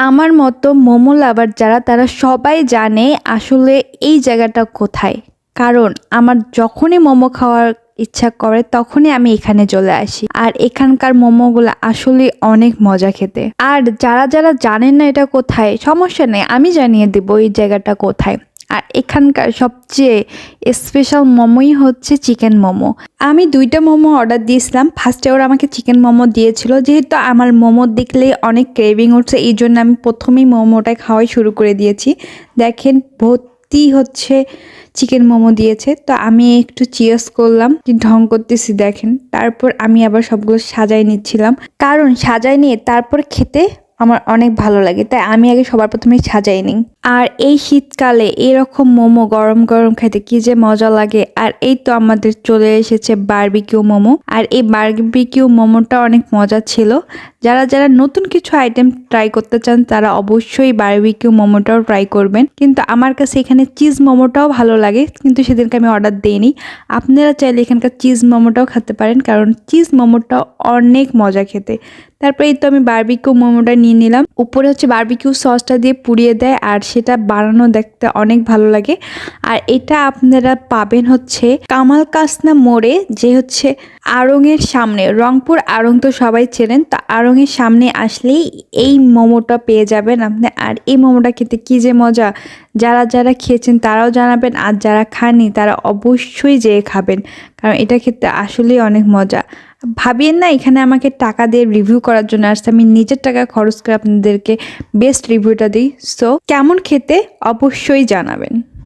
আমার মতো মোমো লাভার যারা তারা সবাই জানে আসলে এই জায়গাটা কোথায়। কারণ আমার যখনই মোমো খাওয়ার ইচ্ছা করে তখনই আমি এখানে চলে আসি। আর এখানকার মোমোগুলো আসলে অনেক মজা খেতে। আর যারা যারা জানেন না এটা কোথায়, সমস্যা নেই, আমি জানিয়ে দেবো এই জায়গাটা কোথায়। আর এখানকার সবচেয়ে স্পেশাল মোমোই হচ্ছে চিকেন মোমো। আমি 2টা মোমো অর্ডার দিয়েছিলাম। ফার্স্টে ওরা আমাকে চিকেন মোমো দিয়েছিল, যেহেতু আমার মোমো দেখলে অনেক ক্রেভিং উঠছে এই জন্য আমি প্রথমেই মোমোটা খাওয়াই শুরু করে দিয়েছি। দেখেন ভর্তি হচ্ছে চিকেন মোমো দিয়েছে, তো আমি একটু চিয়ার্স করলাম, কি ঢং করতেছি দেখেন। তারপর আমি আবার সবগুলো সাজাই নিচ্ছিলাম, কারণ সাজাই নিয়ে তারপর খেতে আমার অনেক ভালো লাগে, তাই আমি আগে সবার প্রথমে সাজাই নিই। আর এই শীতকালে এরকম মোমো গরম গরম খেতে কি যে মজা লাগে। আর এই তো আমাদের চলে এসেছে বারবিকিউ মোমো। আর এই বারবিকিউ মোমোটা অনেক মজা ছিল। যারা যারা নতুন কিছু আইটেম ট্রাই করতে চান তারা অবশ্যই বারবিকিউ মোমোটাও ট্রাই করবেন। কিন্তু আমার কাছে এখানে চিজ মোমোটাও ভালো লাগে, কিন্তু সেদিনকে আমি অর্ডার দিইনি। আপনারা চাইলে এখানকার চিজ মোমোটাও খেতে পারেন, কারণ চিজ মোমোটাও অনেক মজা খেতে। তারপরে এই তো আমি বারবিকিউ মোমোটা নিয়ে নিলাম। উপরে হচ্ছে বারবিকিউ সসটা দিয়ে পুড়িয়ে দেয়, আর সেটা বানানো দেখতে অনেক ভালো লাগে। আর এটা আপনারা পাবেন হচ্ছে কামাল কাসনা মোড়ে, যে হচ্ছে আড়ংয়ের সামনে। রংপুর আড়ং তো সবাই চেনেন, তা আড়ংয়ের সামনে আসলেই এই মোমোটা পেয়ে যাবেন আপনি। আর এই মোমোটা খেতে কি যে মজা, যারা যারা খেয়েছেন তারাও জানাবেন, আর যারা খাননি তারা অবশ্যই যেয়ে খাবেন, কারণ এটা খেতে আসলেই অনেক মজা। ভাবিয়েন না এখানে আমাকে টাকা দিয়ে রিভিউ করার জন্য আসছে, আমি নিজের টাকা খরচ করে আপনাদেরকে বেস্ট রিভিউটা দিই। সো কেমন খেতে অবশ্যই জানাবেন।